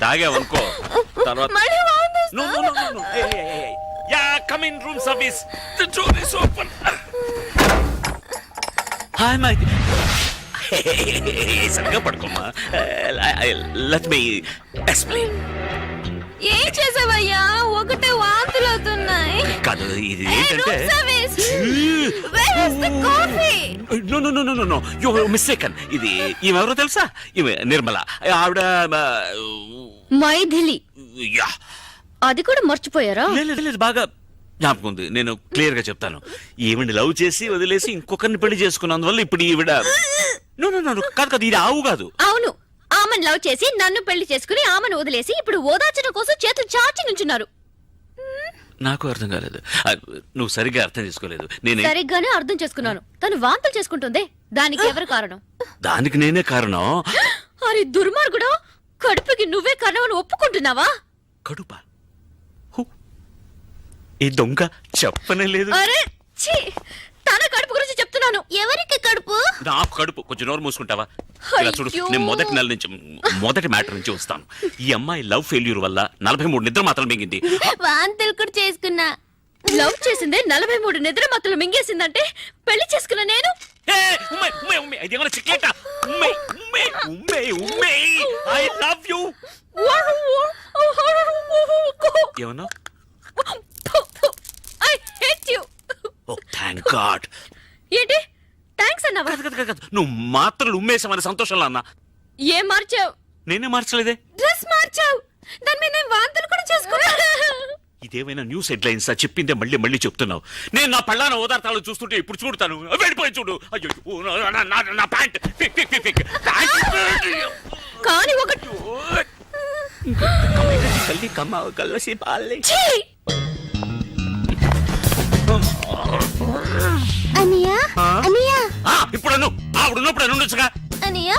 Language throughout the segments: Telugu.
తాగావనుకో తర్వాత come in room service the door is open hi my సరిగా పడుకోమ్మా లెట్ మీ ఎక్స్ప్లెయిన్ ఏం చేసావయ్యా ఒకటే వాంతులు అవుతున్నాయి కాదు ఇది ఏంటంటే నో యు మిస్టేకన్ ఇది ఈమెవరో తెలుసా ఈమె నిర్మల ఆవిడ మైథిలి యా అది కూడా మర్చిపోయారా లేదు బాగా జ్ఞాపకం ఉంది నేను క్లియర్ గా చెప్తాను ఈవిడ లవ్ చేసి వదిలేసి ఇంకొకరిని పెళ్లి చేసుకున్నందువల్ల ఇప్పుడు ఈవిడ కాదు కాదు ఇది ఆవు కాదు అవును ఆమెను లవ్ చేసి నన్ను పెళ్లి చేసుకుని ఆమెను వదిలేసి ఇప్పుడు ఓదార్చడం కోసం చేతులు చాచి నుంచున్నారు నాకు అర్థం కాలేదు నువ్వు సరిగ్గా అర్థం చేసుకోలేదు నేను సరిగ్గానే అర్థం చేసుకున్నాను తను వాంతులు చేసుకుంటుందే దానికి ఎవరు కారణం దానికి నేనే కారణం అరే దుర్మార్గుడా కడుపుకి నువ్వే కారణం అని ఒప్పుకుంటున్నావా కడుప ఈ దొంగ చెప్పనే లేదు అరే ఛీ తన కడుపు గురించి చెప్తున్నాను ఎవరికి కడుపు నాకు కడుపు కొంచెం నోరు మూసుకుంటావా ఇలా చూడు నేను మొదటి మ్యాటర్ నుంచి వస్తాను ఈ అమ్మాయి లవ్ ఫెయిల్యూర్ వల్ల 43 నిద్ర మాత్రం మింగింది వాంతులు కూడా చేసుకున్నా లవ్ చేసిందే 43 నిద్ర మాత్రం మింగేసిందంటే పెళ్లి చేసుకున్నా నేను ఐ లవ్ యు ఏమన్నా I hate you oh thank God ఏంటి థాంక్స్ అన్నావా నువ్వు మాత్రలు ఉమ్మేసామని సంతోషంలో అన్నా ఏం మార్చావు నేనే మార్చలేదే డ్రెస్ మార్చావు దాని మీద నేను వాంతులు కూడా చేసుకున్నా ఇదేమైనా న్యూస్ హెడ్లైన్స్ చెప్పిందే మళ్ళీ మళ్ళీ చెప్తున్నావు నేను నా పళ్ళాన ఓదార్తాలు చూస్తుంటే ఇప్పుడు చూడతాను వెళ్ళిపోయి చూడు అయ్యో నా ప్యాంట్ కానీ ఒకటి కల్లి కమ్మ కల్లసి పాలే అనియా అనియా ఇప్పుడు ఆవిడున్నప్పుడు ఉండొచ్చుగా అనియా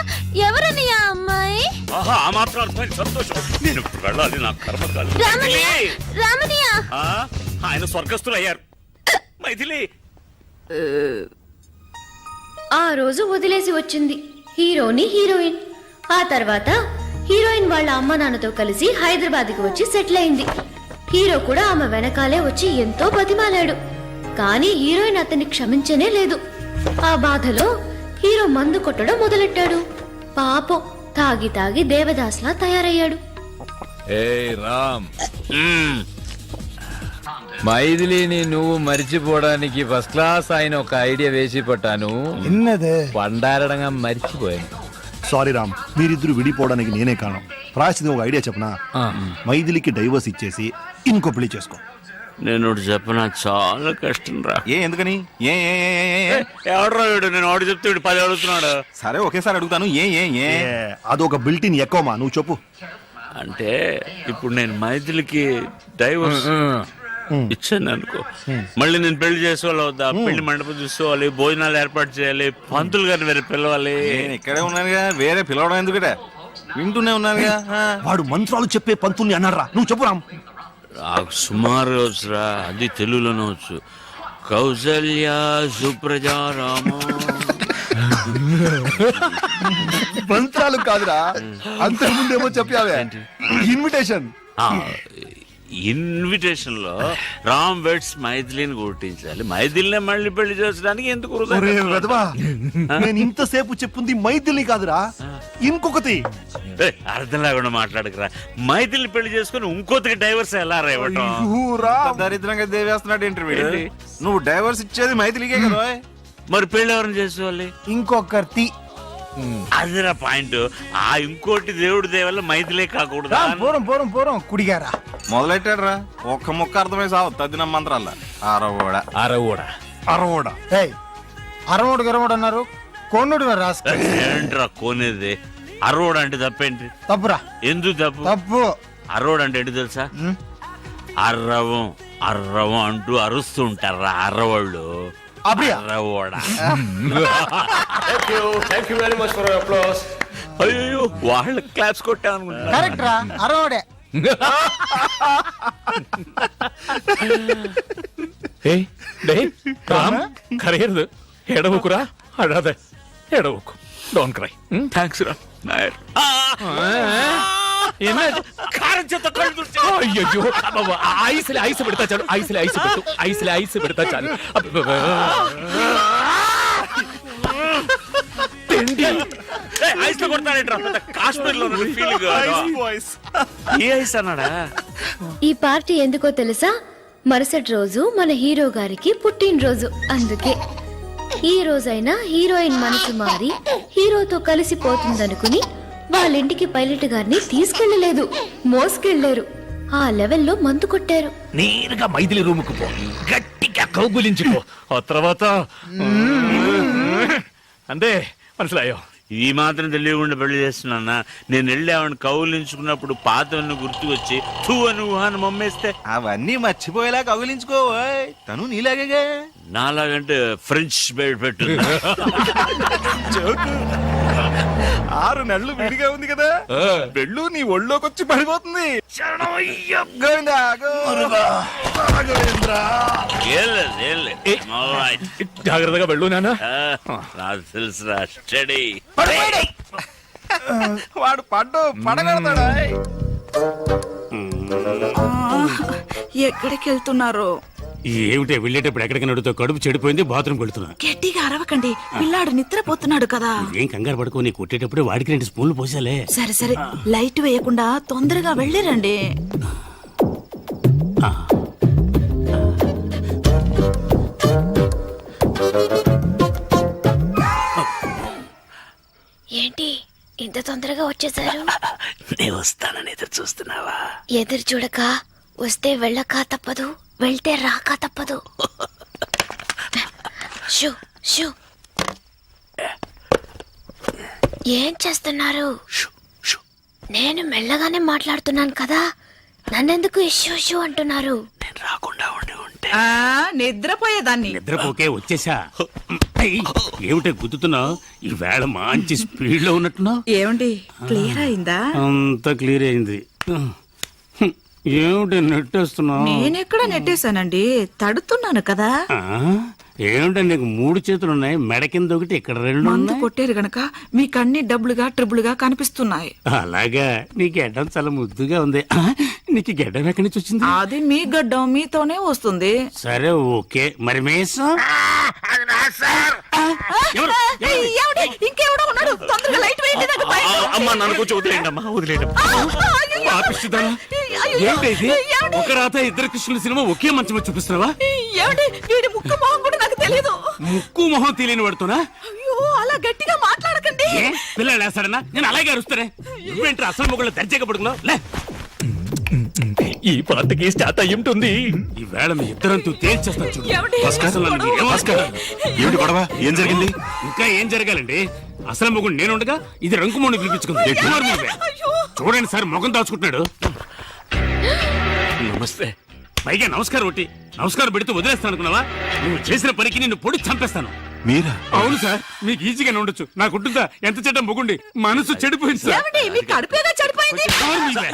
ఎవరనియా అమ్మాయి ఆహా ఆ మాత్రం అర్థమైంది సంతోషం నేను ఇప్పుడు వెళ్ళాలి నా కర్మ కాదు రామనియా ఆయన స్వర్గస్థులు అయ్యారు మైథిలి ఆ రోజు వదిలేసి వచ్చింది హీరోని హీరోయిన్ ఆ తర్వాత హీరోయిన్ వాళ్ళ అమ్మ నాన్నతో కలిసి హైదరాబాద్కి వచ్చి సెటిల్ అయింది హీరో కూడా ఆమె వెనకాలే వచ్చి ఎంతో బతిమాలాడు కానీ హీరోయిన్ అతన్ని క్షమించనే లేదు ఆ బాధలో హీరో మందు కొట్టడం మొదలెట్టాడు పాపం తాగి తాగి దేవదాస్లా తయారయ్యాడు రామ్ మైథిలిని నువ్వు మర్చిపోవడానికి ఫస్ట్ క్లాస్ ఆయన ఒక ఐడియా వేసి పట్టాను పండారడంగా మర్చిపోయాను సారీ రామ్ మీరిద్దరు విడిపోవడానికి నేనే కారణం రాసిది ఒక ఐడియా చెప్పనా మైథిలికి డైవర్స్ ఇచ్చేసి ఇంకో పెళ్లి చేసుకో నేను చెప్పనా చాలా కష్టం రా ఎందుకని ఎవడరా వీడు నేను ఆడు చెప్తే వీడు 10 అడుగుతున్నాడు సరే ఒకేసారి అడుగుతాను అదొక బిల్టిన్ ఎక్కువమా నువ్వు చెప్పు అంటే ఇప్పుడు నేను మైథిలికి డైవర్స్ ఇచ్చాను అనుకో మళ్ళీ నేను పెళ్లి చేసుకోవాలి వద్దా పెళ్లి మండపం చూసుకోవాలి భోజనాలు ఏర్పాటు చేయాలి పంతులు గారిని వేరే పిలవాలి నేను ఇక్కడే ఉన్నానుగా వేరే పిలవడం ఎందుకట వింటూనే ఉన్నానుగా వాడు మంత్రాలు చెప్పే పంతుల్ని అన్నారా నువ్వు చెప్పు రామ్ నాకు సుమారు వచ్చురా అది తెలుగులోనే వచ్చు కౌసల్య సుప్రజా రామ మంత్రాలు కాదురా అంతకుముందేమో చెప్పావే ఇన్విటేషన్ ఇన్విటేషన్ లో రామ్ వెడ్స్ మైథిలిని గుర్తించాలి మైథిలినే మళ్ళీ పెళ్లి చేసడానికి ఎందుకు నేను ఇంతసేపు చెప్పింది మైథిలి కాదురా ఇంకొకటి అర్థం లేకుండా మాట్లాడకరా మైథిలిని పెళ్లి చేసుకుని ఇంకొకటికి డైవర్స్ ఎలా రేవటం దరిద్రంగా దేవేస్తున్నాడు ఇంటర్వ్యూ నువ్వు డైవర్స్ ఇచ్చేది మైథిలికే కదా మరి పెళ్లి ఎవరిని చేసుకోవాలి ఇంకొకటి అదిరా పాయింట్ ఆ ఇంకోటి దేవుడి దేవల్ల మైథిలే కాకూడదు పూరం కుడిగారా మొదలెట్టాడు ఒక్క ముక్క అర్థమై సావు తద్దిన మంత్రాల అరవోడా అరవోడు అన్నారు కొన్నుడు ఏంట్రా కోనేది అరవోడు అంటే తప్పేంటి తప్పురా ఎందుకు తప్పు అరవోడు అంటే ఏంటి తెలుసా అర్రవం అంటూ అరుస్తూ ఉంటారా అర్రవాళ్ళు అయ్యో వాళ్ళ క్లాప్స్ కొట్టా అరవడే కరగదు ఎడవకురా అడాదే ఎడవకు డోంట్ క్రై థ్యాంక్స్ రా కారం చేత కళ్ళు తుడిచే. అయ్యో ఐస్ పెడతా చాలు ఐస్ పెడతా చాలు ఐస్ లో కొడతానేంట్రా కాశ్మీర్ లో ఫీలింగ్. ఏ ఐస్ అన్నాడా? ఈ పార్టీ ఎందుకో తెలుసా? మరుసటి రోజు మన హీరో గారికి పుట్టినరోజు. అందుకే ఈ రోజైనా హీరోయిన్ మనసు మారి హీరోతో కలిసిపోతుందనుకుని వాళ్ళ ఇంటికి పైలట్ గారిని తీసుకెళ్లలేదు, మోసుకెళ్లారు. ఆ లెవెల్లో మందు కొట్టారు. నేరుగా మైథిలి రూముకు పో, గట్టిగా కౌగులించుకో. ఆ తర్వాత అంతే మనసులాయో. ఈ మాత్రం తెలియకుండా పెళ్లి చేస్తున్నా. నేను వెళ్ళి ఆవిడ కౌలించుకున్నప్పుడు పాతవన్నీ గుర్తుకొచ్చి తూ అని ఊహాన్ని మమ్మేస్తే అవన్నీ మర్చిపోయేలా కౌగిలించుకో. తను నీలాగే నాలాగంటే ఫ్రెంచ్ బెడ్ పెట్టు. 6 నెలలు విడిగా ఉంది కదా, వెళ్ళు నీ ఒళ్ళోకి వచ్చి పడిపోతుంది. గోవిందా, జాగ్రత్తగా వెళ్ళు నాన్న. నాకు తెలుసురా, స్టడీ. వాడు పడగడతాడా? ఎక్కడికి వెళ్తున్నారు? ఏమిటే వెళ్ళేటప్పుడు ఎక్కడికి నడుతో కడుపు చెడిపోయింది, బాత్రూమ్ వెళ్తున్నా. గట్టిగా అరవకండి, పిల్లాడు నిద్రపోతున్నాడు కదా. ఏం కంగారు పడుకో, నీ కొట్టేటప్పుడు వాడికి 2 స్పూన్లు పోసాలే. సరే సరే, లైట్ వేయకుండా తొందరగా వెళ్ళిరండి. ఏంటి ఇంత తొందరగా వచ్చేసారు? నేను వస్తానని ఎదురు చూస్తున్నావా? ఎదురు చూడక వస్తే వెళ్ళక తప్పదు, వెళ్తే రాక తప్పదు. Shoe shoe. ఏం చేస్తున్నారు? నేను మెల్లగానే మాట్లాడుతున్నాను కదా, నన్నెందుకు ఇష్యూ షూ అంటున్నారు? నేను రాకుండా ఉండి ఉంటే నిద్రపోయేదాన్ని. నిద్రపోకే వచ్చేసా. ఏమిటే గుద్దుతున్నావు? ఈ వేళ మంచి స్పీడ్ లో ఉన్నట్టున్నావు. ఏమండి, క్లియర్ అయిందా? అంత క్లియర్ అయింది. ఏమిటి నెట్టేస్తున్నావు? నేనెక్కడ నెట్టేశానండి, తడుతున్నాను కదా. ఏమిటో నీకు 3 చేతులు ఉన్నాయి, మెడ కింద ఒకటి, ఇక్కడ 2 మందు ఉన్నాయి. కొట్టారు గనక మీకు అన్ని డబ్బులుగా ట్రిబుల్గా కనిపిస్తున్నాయి. అలాగా? నీ గెడ్డం చాలా ముద్దుగా ఉంది. నీకు గెడ్డం ఎక్కడి నుంచి వచ్చింది? అది మీ గడ్డం మీతోనే వస్తుంది. సరే ఓకే, మరి మేసం ఏమండి, ఇంకెవడో ఉన్నాడు, తొందరగా లైట్ వేయండి. నాకు భయం. అమ్మా నన్ను కొంచెం వదిలేయండి అమ్మా, వదిలేయండి. ఒక రాత 2 కృష్ణుల సినిమా ఒకే మంచం మీద చూపిస్తున్నావా? ఏమండి, వీడి ముక్కు మొహం కూడా నాకు తెలియదు. ముక్కు మొహం తెలియని పడుతున్నా? అయ్యో, అలా గట్టిగా మాట్లాడకండి. పిల్లలు వేస్తాడన్నా? నేను అలాగే అరుస్తానే. నువ్వేంటి అసలు మొగుళ్ళు దర్జాగా పడుకున్నావు? లే, ఈ పార్టీకి స్టార్ట్ అయ్యి ఉంటుంది. ఈ వేళ మీ ఇద్దరంతూ తేల్చేస్తాను చూడు. ఏమండి, అసలు నన్ను ఏం భాస్కర్, ఏమిటి గొడవ? ఏం జరిగింది? ఇంకా ఏం జరగాలండి? అసలు మొగుడు నేనుండగా ఇది రంకుమోని పిలిపించుకుంది. చూడండి సార్, మొగం దాచుకుంటున్నాడు. నమస్తే. పైగా నమస్కారం ఒకటి, నమస్కారం పెడితే వదిలేస్తాను అనుకున్నావా? నువ్వు చేసిన పనికి నిన్ను పొడి చంపేస్తాను. మీరా? అవును సార్, మీకు ఈజీగానే ఉండొచ్చు. నాకుంటుందా? ఎంత చెడ్డ మొగుండి, మనసు చెడిపోయింది సార్. ఏమండి, మీ కడుపేగా చెడిపోయింది.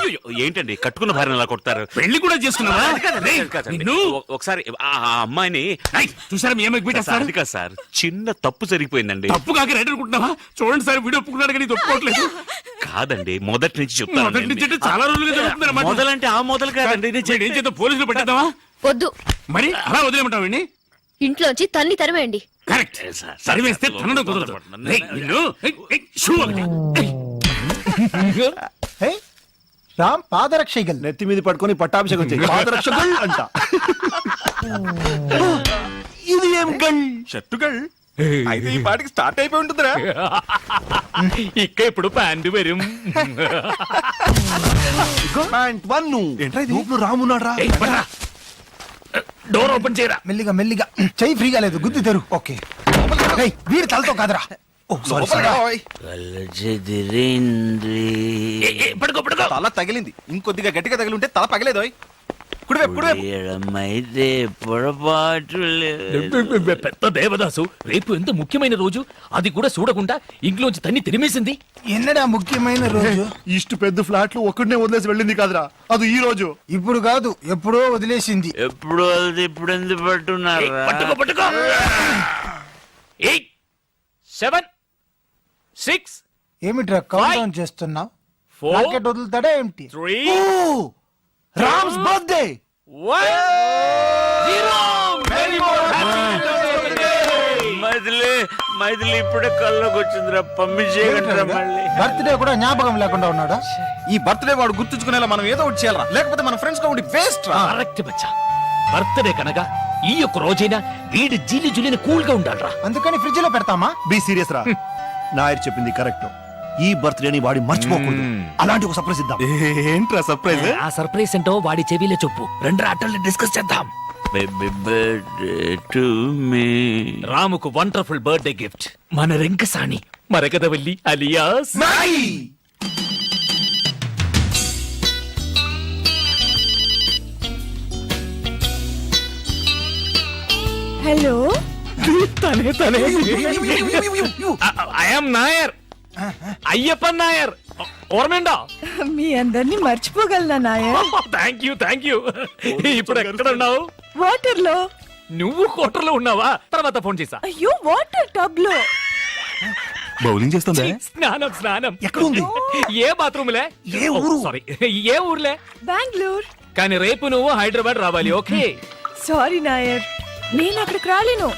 అయ్యో, ఏంటండి కట్టుకున్న భార్యను అలా కొడతారు? పెళ్లి కూడా చేసుకున్నావా? రేయ్, కాదండి. నిన్ను ఒకసారి ఆ అమ్మాయిని. రేయ్, చూసారా మీ ఏమైనా సార్, బీటేస్తారు? అది కాదు సార్, చిన్న తప్పు జరిగిపోయిందండి. తప్పు కాక రైట్ అనుకుంటున్నావా? చూడండి సార్, వీడియో ఒప్పుకున్నాడు కానీ ఇది ఒప్పుకోవట్లేదు. కాదండి, మొదటి నుంచి మొదటి నుంచి అంటే చాలా రోజులుగా జరుగుతుంది అన్నమాట. మొదలంటే ఆ మొదలు కాదండి. నేను ఏం చేద్దాం, పోలీసులు పట్టేద్దామా? వద్దు, మరి అలా వదిలేమంటావండి? ఇంట్లోంచి తన్ని తరివేయండి. కరెక్ట్, సరివేస్తే తనడం కుదరదు. రేయ్, నిన్ను, షూ ఒకటి. రామ్ పాదరక్షగల్. నెత్తి మీద పట్టుకొని పట్టాభిషేకం చేయి. పాదరక్షకుల్ అంట. ఇది ఏం గల్? షర్టుగల్ అయితే ఈ పాటికి స్టార్ట్ అయిపోయి ఉంటుందిరా. ఇక్క ఇప్పుడు ప్యాంటు వരും. ప్యాంట్ వన్ను. ఏంట్రా ఇది? లోపల రామున్నాడ్రా. డోర్ ఓపెన్ చేయరా. మెల్లిగా మెల్లిగా, చెయ్యి ఫ్రీగా లేదు, గుద్ది తెరు. ఓకే, ఏయ్, వీడి తలతో కాదురా. ఓ సారీ సారీ. పడుకో పడుకో. తల తగిలింది, ఇంకొద్దిగా గట్టిగా తగిలింటే తల పగలేదోయ్. కుడివైపు అయితే పొరపాటు పెద్ద దేవదాసు రేపు ఎంత ముఖ్యమైన రోజు, అది కూడా చూడకుండా ఇంట్లోంచి తన్ని తిరిమేసింది. ఎన్నడా ముఖ్యమైన రోజు? ఇಷ್ಟು పెద్ద ఫ్లాట్లు ఒక్కడనే వదిలేసి వెళ్ళింది కాదురా, అది ఈ రోజు. ఇప్పుడు కాదు, ఎప్పుడో వదిలేసింది. ఎప్పుడు వెళ్తే ఇప్పుడు ఎందుకు పట్టున్నారు? పట్టుకో పట్టుకో. 8 7 6 ఏమిట్రా కౌంట్ డౌన్ చేస్తున్నావు? 4, రాకెట్ వదులుతాడా ఏమిటి? 3, Ram's birthday 1, 0. Many more happy birthday. Maithili ఇప్పుడే కల్లోకి వచ్చిందిరా, పంపించేయగలరా మళ్ళీ. బర్త్డే కూడా జ్ఞాపకం లేకుండా ఉన్నాడా? ఈ బర్త్డే వాడు గుర్తుంచుకునేలా మనం ఏదో ఒకటి చేయాలరా, లేకపోతే మన ఫ్రెండ్స్ గా ఉండి వేస్ట్ రా. కరెక్ట్ బచ్చా. బర్త్డే కనుక ఈ యొక్క రోజైనా వీడి జీలి జులిని కూల్ గా ఉండాలరా. అందుకని ఫ్రిడ్జ్ లో పెడతామా? బి సీరియస్ రా. నాయర్ చెప్పింది కరెక్ట్. ఈ బర్త్డేని వాడి మర్చిపోకూడదు. అలాంటి ఒక సర్ప్రైజ్ ఇద్దాం. ఏంట్రా సర్ప్రైజ్? ఆ సర్ప్రైజ్ ఏంటో వాడి చెవిలో చెప్పు. రెండు ఆటల్ని డిస్కస్ చేద్దాం. Baby birthday to me. రాముకు వండర్ఫుల్ బర్త్డే గిఫ్ట్ మన రింకసాని మరకదవల్లి అలియాస్ హలో, తనే తనే ఐఎమ్ నాయర్, అయ్యప్పన్ నాయర్. ఓర్మేండా? మీ అందరినీ మర్చిపోగలనా నాయర్? Thank you. ఇప్పుడు ఎక్కడ ఉన్నావు? వాటర్ లో. నువ్వు కోటర్లో ఉన్నావా? తర్వాత ఫోన్ చేసా. అయ్యో, వాటర్ టబ్ లో. బౌలింగ్ చేస్తుందా? స్నానం ఎక్కడ ఉంది? ఏ బాత్రూమ్ లే? ఏ ఊరు? సారీ, ఏ ఊర్లే? బెంగళూరు. కానీ రేపు నువ్వు హైదరాబాద్ రావాలి. ఓకే? సారీ నాయర్, నేను అక్కడికి రాలేను.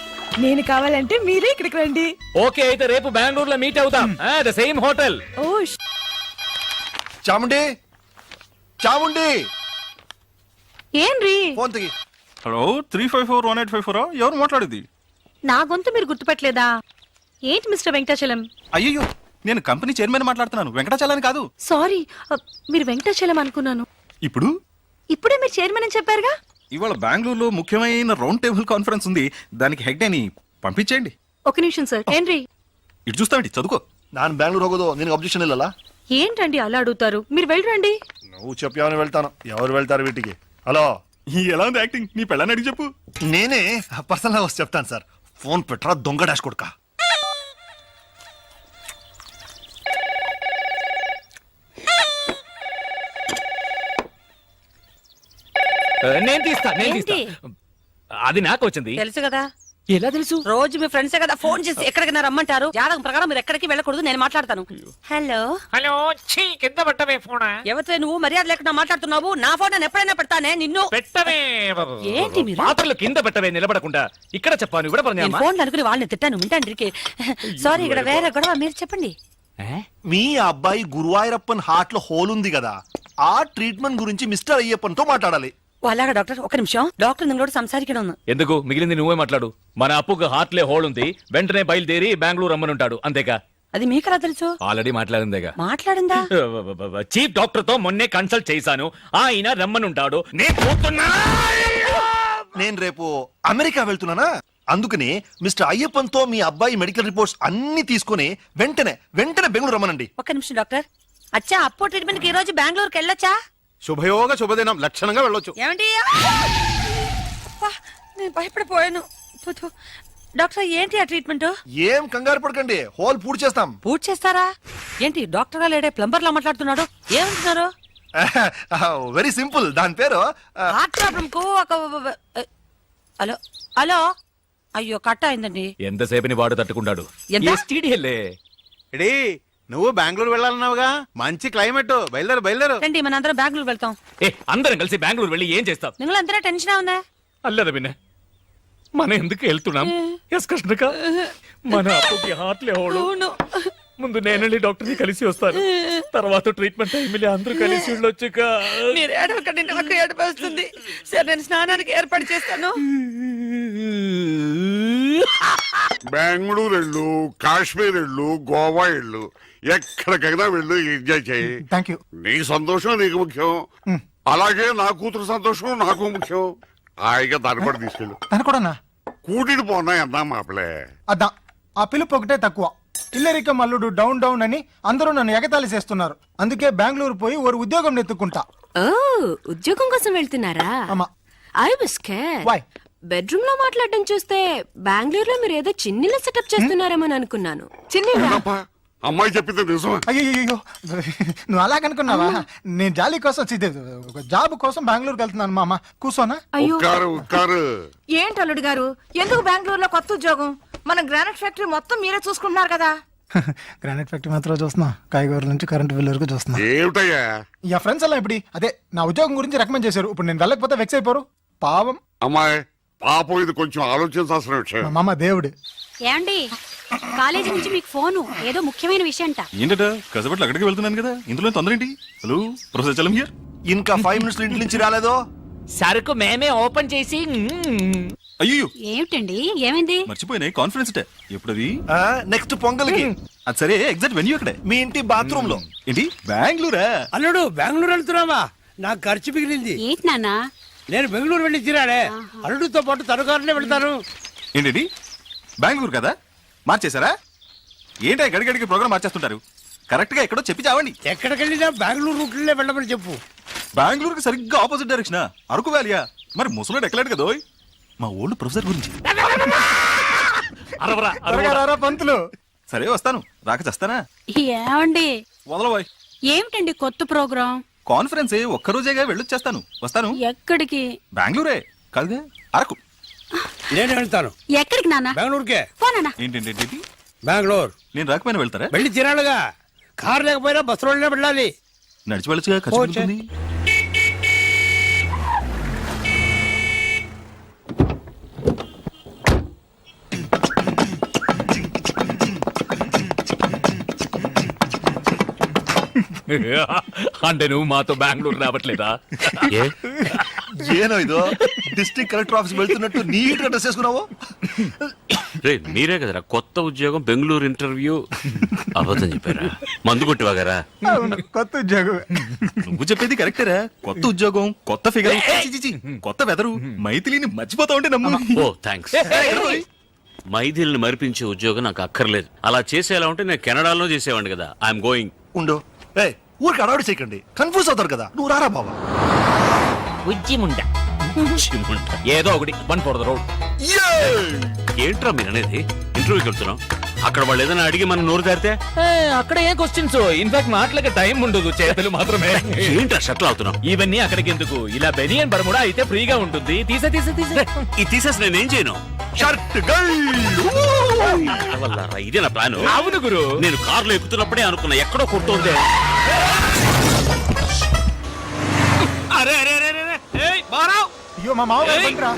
నేను కావాలంటే మీరే ఇక్కడికి రండి. ఓకే, అయితే రేపు బెంగళూరులో మీట్ అవుతాం. The same hotel. ఓ చాముండి చాముండి ఏంరి? ఫోన్ తిగి. హలో, 3541854 ఎవరు మాట్లాడేది? నా గొంతు మీరు గుర్తుపట్టలేదా? ఏంటి మిస్టర్ వెంకటాచలం? అయ్యో, నేను కంపెనీ చైర్మన్ మాట్లాడుతున్నాను, వెంకటాచలాని కాదు. సారీ, మీరు వెంకటాచలం అనుకున్నాను. ఇప్పుడు ఇప్పుడే మీరు చైర్మన్ అని చెప్పారుగా. ఇవాళ బెంగళూరులో ముఖ్యమైన రౌండ్ టేబుల్ కాన్ఫరెన్స్ ఉంది, దానికి హెడ్ అని పంపించేయండి. ఒక నిమిషం సార్. ఏంరి? ఇటు చూస్తామండి, చదువుకో. ನಾನು ಬ್ಯಾಂಗ್ಳೂರ್ ಹೋಗೋದು ನಿನಗೆ ಅಬ್ಜೆಕ್ಷನ್ ಇಲ್ಲಲ್ಲ? ఏంటండి అలా అడుగుతారు? మీరు వెళ్ళరండి. నువ్వు చెప్పావని వెళ్తాను. ఎవరు వెళ్తారు వీటికి? హలో, ఎలా ఉంది యాక్టింగ్? నీ పెళ్ళని అడిగి చెప్పు. నేనే పర్సనల్ వచ్చి చెప్తాను సార్. ఫోన్ పెట్టరా దొంగ డాష్ కొడుక. నేను తీస్తా. అది నాకు వచ్చింది. తెలుసు కదా, ఎలా తెలుసు? రోజు మీ ఫ్రెండ్సే కదా ఫోన్ చేసి ఎక్కడికైనా రమ్మంటారు. జాతకం ప్రకారం మీరు ఎక్కడికి వెళ్ళకూడదు, నేను మాట్లాడతాను. హలో హలో, కింద పెట్టవే ఫోన్. ఎవరితో నువ్వు మర్యాద లేకుండా మాట్లాడుతున్నావు? నా ఫోన్ నేను ఎప్పుడైనా పెడతానే నిన్ను. పెట్టవే. ఏంటి మీరు? పాత్రలు కింద పెట్టవే, నిలబడకుండా. ఇక్కడ చెప్పాను, ఇక్కడ నేను ఫోన్ అనుకుని వాళ్ళని తిట్టాను, వింటాండ్రికి. సారీ, ఇక్కడ వేరే గొడవ, మీరు చెప్పండి. మీ అబ్బాయి గురువాయూరప్పన్ హార్ట్ లో హోల్ ఉంది కదా, ఆ ట్రీట్మెంట్ గురించి మిస్టర్ అయ్యప్పన్ తో మాట్లాడాలి. అలాగా డాక్టర్, ఒక నిమిషం. డాక్టర్ నిങ്ങളోട് సంസാരിക്കണം. ఎందుకు? మిగిలింది నువ్వే మాట్లాడు. మన అప్పుకు హార్ట్లే హోల్ ఉంది, వెంటనే బయలుదేరి బెంగళూరు రమ్మనుంటాడు. అంతేగా? అది మీకెలా తెలుసు? ఆల్రెడీ మాట్లాడిందేగా. మాట్లాడిందా? చీఫ్ డాక్టర్ తో మొన్నే కన్సల్ట్ చేశాను, ఆయన రమ్మనుంటాడు. నేను రేపు అమెరికా వెళ్తున్నానా, అందుకని మిస్టర్ అయ్యప్పన్ తో మీ అబ్బాయి మెడికల్ రిపోర్ట్స్ అన్ని తీసుకుని వెంటనే బెంగళూరు రమ్మనండి. ఒక నిమిషం డాక్టర్. అచ్చా, అప్పో ట్రీట్మెంట్ కి ఈ రోజు బెంగళూరుకి వెళ్ళొచ్చా? శుభయోగ శుభదినం, లక్షణంగా వెళ్ళొచ్చు. ఏమండి? నేను భయపడిపోయాను. డాక్టర్, ఏంటి ఆ ట్రీట్మెంట్? ఏం కంగారు పడకండి, హోల్ పూర్తి చేస్తాం. పూర్తి చేస్తారా? ఏంటి డాక్టర్ గా లేడే ప్లంబర్ లా మాట్లాడుతున్నాడు? ఏమంటున్నారు? వెరీ సింపుల్, దాని పేరు హార్ట్ ప్రాబ్లం కు ఒక హలో హలో. అయ్యో, కట్ అయిందండి. ఎంతసేపని వాడు తట్టుకుంటాడు. ఎంత? STD-లే. ఎడీ, నువ్వు బెంగళూరు వెళ్ళాలన్నావుగా, మంచి క్లైమేట్, బయలుదేరు. రండి, మన అందరం బెంగళూరు వెళ్తాం. అందరం కలిసి బెంగళూరు వెళ్ళి ఏం చేస్తాం? നിങ്ങൾ എന്തിനാ ടെൻഷൻ ആവുന്നേ? అల్లదా విన్న, మనం ఎందుకు వెళ్తున్నాం? ఎస్ కృష్ణక, మన అప్పుకి హార్ట్లే హోడు. ముందు నేనెళ్ళి డాక్టర్ని కలిసి వస్తాను, తర్వాత ట్రీట్మెంట్ టైంలో అందరూ కలిసి వెళ్ళొచ్చుక. మీరు ఏడవకండి, నాకు ఏడుపు వస్తుంది. సరే, నేను స్నానానికి ఏర్పాటు చేస్తాను. బెంగళూరు వెళ్ళు, కాశ్మీర్ వెళ్ళు, గోవా వెళ్ళు, ఎక్కడికైనా వెళ్ళు, ఎంజాయ్ చేయి. Thank you. నీ సంతోషం నీకు ముఖ్యం, అలాగే నా కూతురు సంతోషం నాకు ముఖ్యం. హాయిగా దాన్ని కూడా తీసుకెళ్ళు. తను కూడా కూటిని పోనా అన్నా మాపలే. అద్దా, ఆ పిలుపు ఒకటే తక్కువ. ఇల్లరిక మల్లుడు డౌన్ డౌన్ అని అందరూ నన్ను ఎగతాళి చేస్తున్నారు. అందుకే బెంగళూరు పోయి ఓ ఉద్యోగం నెత్తుకుంటా. ఓ, ఉద్యోగం కోసం వెళ్తున్నారా? అమ్మా. I was scared. Why? Bedroom లో మాట్లాడడం చూస్తే బెంగళూరులో మీరు ఏదో చిన్నిల సెటప్ చేస్తున్నారేమో అనుకున్నాను. చిన్నిల? ఏంటప్పా, అమ్మాయి చెప్పింది నిజమా? అయ్యో, నువ్వు అలాగనుకున్నావా? నేను జాలీ కోసం ఒక జాబ్ కోసం బెంగళూరుకి వెళ్తున్నాను. మామ కూర్చోనా? ఉక్కారు. ఏంటి అల్లుడు గారు, ఎందుకు బెంగళూరులో కొత్త ఉద్యోగం? మన గ్రానైట్ ఫ్యాక్టరీ మొత్తం మీరే చూసుకుంటున్నారు కదా. గ్రానైట్ ఫ్యాక్టరీ మాత్రం చూస్తున్నా, కాయగూరల నుంచి కరెంట్ బిల్ వరకు చూస్తున్నా. ఏమిటయ్యా యా ఫ్రెండ్స్ అలా ఇప్పుడు అదే నా ఉద్యోగం గురించి రికమెండ్ చేశారు. ఇప్పుడు నేను వెళ్ళకపోతే వెక్స్ అయిపోరు. పావం అమ్మాయి, పాపం ఇది కొంచెం ఆలోచించాల్సిన విషయం. మా మామ దేవుడు. ఏమండి కాలేజీ నుంచి మీకు ఫోను, ఏదో ముఖ్యమైన విషయం అంట. ఏంటట కసబట్లు అక్కడికి వెళ్తున్నాను కదా, ఇందులో తొందర ఏంటి? Hello professor Chalam here. ఇంకా 5 మినిట్స్ ఇంటి నుంచి రాలేదో? సరుకు మేమే ఓపెన్ చేసి అయ్యో ఏమిటండి ఏమైంది? మర్చిపోయినాయి కాన్ఫరెన్స్ టే ఎప్పుడది? నెక్స్ట్ పొంగల్కి. అది సరే, ఎగ్జాక్ట్ వెన్యూ అక్కడే. మీ ఇంటి బాత్రూమ్ లో. ఏంటి బెంగళూరా? అల్లుడు బెంగళూరు వెళ్తున్నావా? నాకు ఖర్చు మిగిలింది. ఏంటి నాన్న? నేను బెంగళూరు వెళ్ళి తీరాడే. అల్లుడితో పాటు తనుకారులే వెళ్తాను. ఏంటి బెంగళూరు కదా మార్చేశారా? ఏంటి గడిగడికి ప్రోగ్రామ్ మార్చేస్తుంటారు? కరెక్ట్ గా ఎక్కడో చెప్పి చావండి. ఎక్కడికి వెళ్ళినా బెంగళూరు రూట్లే వెళ్ళమని చెప్పు. బెంగళూరుకి సరిగ్గా ఆపోజిట్ డైరెక్షన్. అరకు వ్యాలియా? మరి ముసలోడు ఎక్కలేడు కదా. మా ఓల్డ్ ప్రొఫెసర్ గురించి. త్వరగా రారా పంతులు. సరే వస్తాను, రాక చేస్తానా? ఏమండి వదలబోయ్. ఏమిటండి కొత్త ప్రోగ్రాం? కాన్ఫరెన్స్ ఒక్కరోజేగా వెళ్ళొచ్చేస్తాను. వస్తాను. ఎక్కడికి? బెంగళూరే కాదుగా, అరకు. నేను వెళ్తాను. ఎక్కడికి నాన్న? బెంగళూరుకే. పోనా? ఏంటి బెంగళూరు నేను రాకపోయినా వెళ్తారా? వెళ్ళి తీరాడుగా. కారు లేకపోయినా బస్సులోనే వెళ్ళాలి. నడిచి వెళ్ళొచ్చుగా, ఖర్చు పోచే. ఉంటుంది. అంటే నువ్వు మాతో బెంగళూరు రావట్లేదా? ఏ ఏనో ఇదో డిస్ట్రిక్ట్ కలెక్టర్ ఆఫీస్ వెళ్తున్నట్టు నీట్ గా డ్రెస్ చేసుకున్నావు. రే మీరే కదరా కొత్త ఉద్యోగం బెంగళూరు ఇంటర్వ్యూ అబద్ధం చెప్పారా? మందు కొట్టివాగారా? అవును, కొత్త ఉద్యోగం. నువ్వు చెప్పేది కరెక్టేరా. కొత్త ఉద్యోగం, కొత్త ఫిగర్, కొత్త వెదరు. మైథిలిని మర్చిపోతా ఉంటే నమ్ము. ఓ థ్యాంక్స్. మైథిల్ని మరిపించే ఉద్యోగం నాకు అక్కర్లేదు. అలా చేసేలా ఉంటే నేను కెనడాలో చేసేవాడిని కదా. I'm going. ఉండు. ఊరికి అడవాడు చేయకండి, కన్ఫ్యూజ్ అవుతారు కదా. నువ్వు రారా బాబా. ఉజ్జిముండ ఏదో ఒకటి వన్ ఫర్ ద రోడ్. ఏంట్రా మీరు అనేది? ఇంటర్వ్యూకి వెళ్తున్నాం, అక్కడ వాళ్ళు ఏదైనా అడిగి మనం నోరు దారితే అక్కడ ఏ క్వశ్చన్స్? ఇన్ఫాక్ట్ మాటలకి టైం ఉండదు, చేతులు మాత్రమే. ఏంట్రా షట్లు అవుతున్నాం? ఇవన్నీ అక్కడికి ఎందుకు? ఇలా బెనియన్ బర్ముడా అయితే ఫ్రీగా ఉంటుంది. తీసే ఇది తీసేసి నేనేం చేయను? షర్ట్ వల్లారా, ఇదే నా ప్లాన్. అవును గురు. నేను కారులో ఎక్కుతున్నప్పుడే అనుకున్నా ఎక్కడో కొడుతుంది. అరే అరే అరే అరే, ఏయ్ బారావ్, అయ్యో మా మామ పంతురా.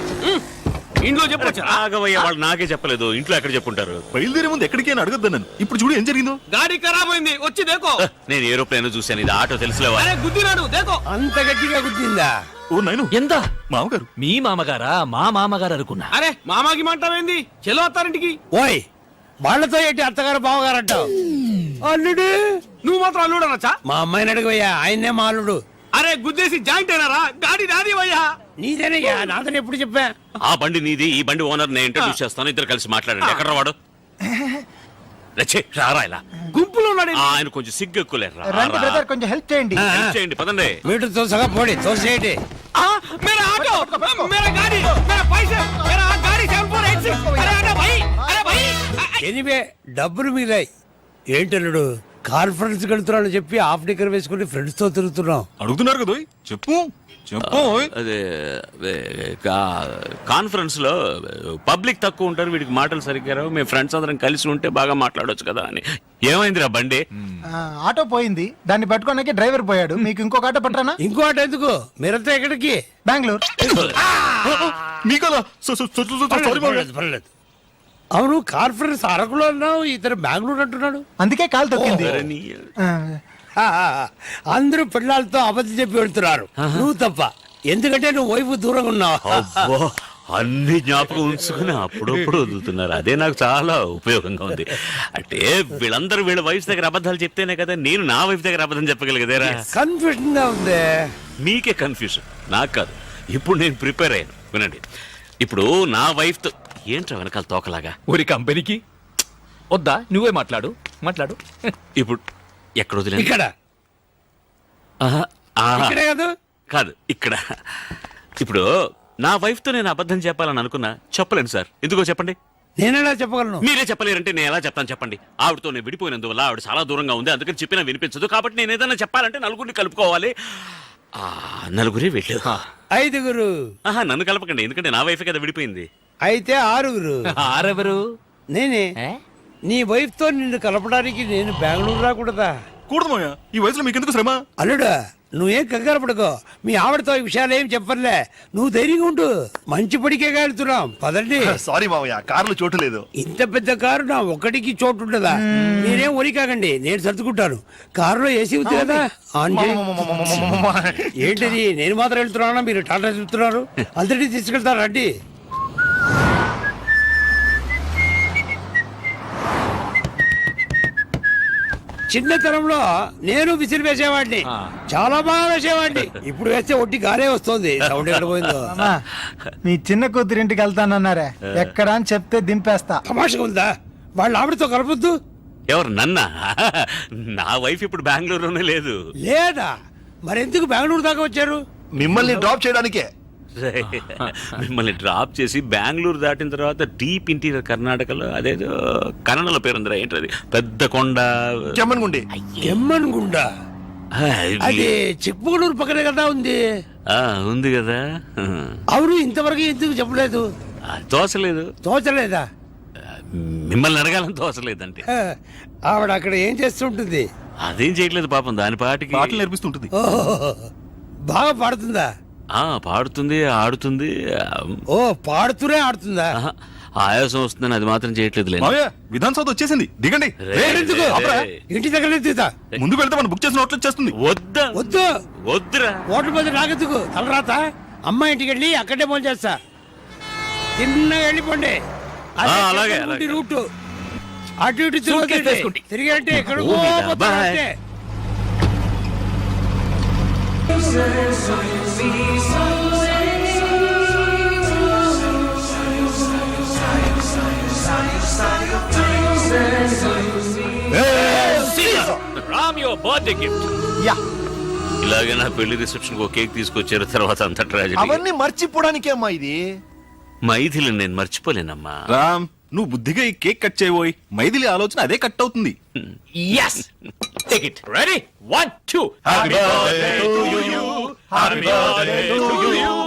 ఇంట్లో చెప్పొచ్చా? ఆగవయ్య, వాళ్ళు నాకే చెప్పలేదు. ఇంట్లో ఎక్కడ చెప్పుంటారు? బయలుదేరే ముందు ఎక్కడికి అని అడగద్దు నన్ను. ఇప్పుడు చూడు ఏం జరిగిందో. గాడి ఖరాబ్ అయింది, వచ్చి దేకో. నేను ఏరోప్లేన్ చూశాను, ఇది ఆటో తెలుసులేవా? అరే గుద్దినాడు, దేకో. అంత గట్టిగా గుద్దిందా? ఓ నైను, ఎంత? మామగారు. మీ మామగారా? మా మామగారు అనుకున్నా. అరే మామాకి మంటావేంది? చెలో అత్తారింటికి. ఓయ్, వాళ్ళతో ఏంటి అత్తగారు బావగారు అంటావు? అల్లుడు, నువ్వు మాత్రం అల్లుడు అనొచ్చా? మా అమ్మాయిని అడిగవయ్యా, ఆయన్నే మా అల్లుడు. అరే గుద్దేసి జాయింట్ అయినారా? గాడి నాది అయ్యా. నీదేనయ్యా, నాదని ఎప్పుడు చెప్పా? ఆ బండి నీది, ఈ బండి ఓనర్ నేను ఇంట్రడ్యూస్ చేస్తాను. ఇద్దరు కలిసి మాట్లాడండి. ఎక్కడ వాడు? రచ్చే, రారా ఇలా. గుంపులో ఉన్నాడు. ఆయన కొంచెం సిగ్గు ఎక్కువలేరు. రండి బ్రదర్, కొంచెం హెల్ప్ చేయండి. చేయండి, పదండి. మీటర్ తోసగా పోడి, తోసేయండి. मेरा ऑटो, मेरा गाड़ी, मेरा पैसे, मेरा गाड़ी 7486. अरे अरे भाई, अरे भाई. ఎనివే డబ్బులు మిగిలాయి. ఏంటల్లుడు, కాన్ఫరెన్స్ వెళ్తున్నాను చెప్పి హాఫ్ డిక్కర్ వేసుకుని ఫ్రెండ్స్ తో తిరుగుతున్నాం. అడుగుతున్నారు కదా, చెప్పు చెప్పు. అదే కాన్ఫరెన్స్ లో పబ్లిక్ తక్కువ ఉంటారు, వీడికి మాటలు సరిగ్గా రావు. మేము ఫ్రెండ్స్ అందరం కలిసి ఉంటే బాగా మాట్లాడొచ్చు కదా అని. ఏమైందిరా బండి? ఆటో పోయింది, దాన్ని పట్టుకోడానికి డ్రైవర్ పోయాడు. మీకు ఇంకొక ఆటో పట్టరానా? ఇంకో ఆట ఎందుకు? మీరంతా ఎక్కడికి? బెంగళూరు. మీకలా పర్లేదు, పర్లేదు. అవును, కాన్ఫరెన్స్ అరకులో అన్నావు, ఇతను బెంగళూరు అంటున్నాడు. అందుకే కాలు తొక్కింది. ఆ, అందరూ పిల్లలతో అబద్ధం చెప్పి వెళ్తున్నారు, నువ్వు తప్ప. ఎందుకంటే నువ్వు వైపు దూరంగా ఉన్నావు. అబ్బో, అన్ని జ్ఞాపకం ఉంచుకుని అప్పుడప్పుడు వదులుతున్నారు. అదే నాకు చాలా ఉపయోగంగా ఉంది. అంటే వీళ్ళందరూ వీళ్ళ వైఫ్ దగ్గర అబద్ధాలు చెప్తేనే కదా నేను నా వైఫ్ దగ్గర అబద్ధం చెప్పగలిగేదేరా. కన్ఫ్యూజన్ గా ఉంది. మీకే కన్ఫ్యూజన్, నాకు కాదు. ఇప్పుడు నేను ప్రిపేర్ అయ్యాను, వినండి. ఇప్పుడు నా వైఫ్ తో ఏంట్రా వెనకాల తోకలాగా? ఊరి కంపెనీకి వద్దా? నువ్వే మాట్లాడు. ఇప్పుడు ఎక్కడ వదిలేదు? ఇక్కడ ఇక్కడే కాదు, కాదు ఇక్కడ. ఇప్పుడు నా వైఫ్ తో నేను అబద్ధం చెప్పాలని అనుకున్నా, చెప్పలేను సార్. ఎందుకో చెప్పండి. నేనేలా చెప్పగలను? మీరే చెప్పలేరంటే నేను ఎలా చెప్తాను చెప్పండి. ఆవిడతో నేను విడిపోయినందువల్ల ఆవిడ చాలా దూరంగా ఉంది, అందుకని చెప్పినా వినిపించదు. కాబట్టి నేను ఏదైనా చెప్పాలంటే నలుగురిని కలుపుకోవాలి. నలుగురే వెళ్ళు. 5గురు. నన్ను కలపకండి, ఎందుకంటే నా వైఫ్ కదా విడిపోయింది. అయితే 6గురు. ఆరెవరు? నేనే. నీ వైఫ్ తో నిన్ను కలపడానికి నేను బెంగళూరు రాకూడదా? కూడదు మావయ్య, ఈ వయసులో మీకెందుకు శ్రమ? అల్లుడా నువ్వేం కంగారు పడుకో, మీ ఆవిడతో ఈ విషయాలు ఏం చెప్పర్లే, నువ్వు ధైర్యంగా ఉండు. మంచి పడికే వెళ్తున్నాం, పదండి. సారీ మావయ్య, కార్లు చోటు లేదు. ఇంత పెద్ద కారు నా ఒక్కడికి చోటు ఉండదా? మీరేం ఒరి కాకండి, నేను సర్దుకుంటాను. కారులో ఏసీ ఉంది కదా, ఆన్ చేయి. ఏంటిది, నేను మాత్రం వెళ్తున్నానా, మీరు టాటా చెప్తున్నారు? అందరినీ తీసుకెళ్తారు రండి. చిన్నతనంలో నేను విసిరి వేసేవాడిని, చాలా బాగా వేసేవాడిని. ఇప్పుడు వేస్తే ఒట్టి గారే వస్తుంది. సౌండ్ ఎక్కడ పోయిందో? అమ్మా, మీ చిన్న కూతురింటికి వెళ్తానన్నారే, ఎక్కడ అని చెప్తే దింపేస్తా. తమాషగా ఉందా? వాళ్ళ ఆవిడతో కలపొద్దు. ఎవరు నన్నా? నా వైఫ్ ఇప్పుడు బెంగళూరులోనే లేదు. లేదా మరెందుకు బెంగళూరు దాకా వచ్చారు? మిమ్మల్ని డ్రాప్ చేయడానికే. మిమ్మల్ని డ్రాప్ చేసి బెంగళూరు దాటిన తర్వాత డీప్ ఇంటీరియర్ కర్ణాటకలో అదేదో కన్నడలో పేరుందిరా, ఏంటది, పెద్ద కొండ, చెమ్మన్గుండి. ఎమ్మన్గుండ అది చిక్మగళూరు పక్కనే కదా ఉంది. ఉంది కదా. అవును, ఇంతవరకు ఎందుకు చెప్పలేదు? తోసలేదు. తోచలేదా? మిమ్మల్ని అడగాలని తోసలేదంటే. ఆవిడ అక్కడ ఏం చేస్తుంటుంది? అదేం చేయట్లేదు పాపం, దాని పాటికి పాటలు నేర్పిస్తుంటుంది. ఓహో, బాగా పాడుతుందా? పాడుతుంది, ఆడుతుంది. ఓ, పాడుతూనే ఆడుతుందా? ఆయాసం వస్తుందని అది మాత్రం చేయట్లేదు. మావయ్య, విధాన్ సౌత్ వచ్చేసింది, దిగండి. ఎందుకు? ఇంటి దగ్గర దిగుతా. ముందుకు వెళ్తే మనం బుక్ చేసిన హోటల్ వచ్చేస్తుంది. వద్దా? వద్దు, వద్దురా. హోటల్ మీద నాకెందుకు తలరాత? అమ్మ ఇంటికి వెళ్ళి అక్కడే ఫోన్ చేస్తా. తిన్నగా వెళ్ళిపోండి. అదే అలాగే, చెప్పుకుంటే అలాగే. రూటు అటు ఇటు తిరగొద్దండి. తిరిగి అంటే ఎక్కడ boy. Ram, your birthday gift. Yeah, ఇలాగే నా పెళ్లి రిసెప్షన్ ఒక కేక్ తీసుకొచ్చారు, తర్వాత అంత ట్రాజెడీ. అవన్నీ మర్చిపోవడానికే అమ్మా ఇది. మైథిలి నేను మర్చిపోలేనమ్మా. రామ్, నువ్వు బుద్ధిగా ఈ కేక్ కట్ చేయబోయి మైథిలి ఆలోచన అదే కట్ అవుతుంది. Yes. Take it. Ready? 1, 2. Happy birthday to you. Happy birthday to you.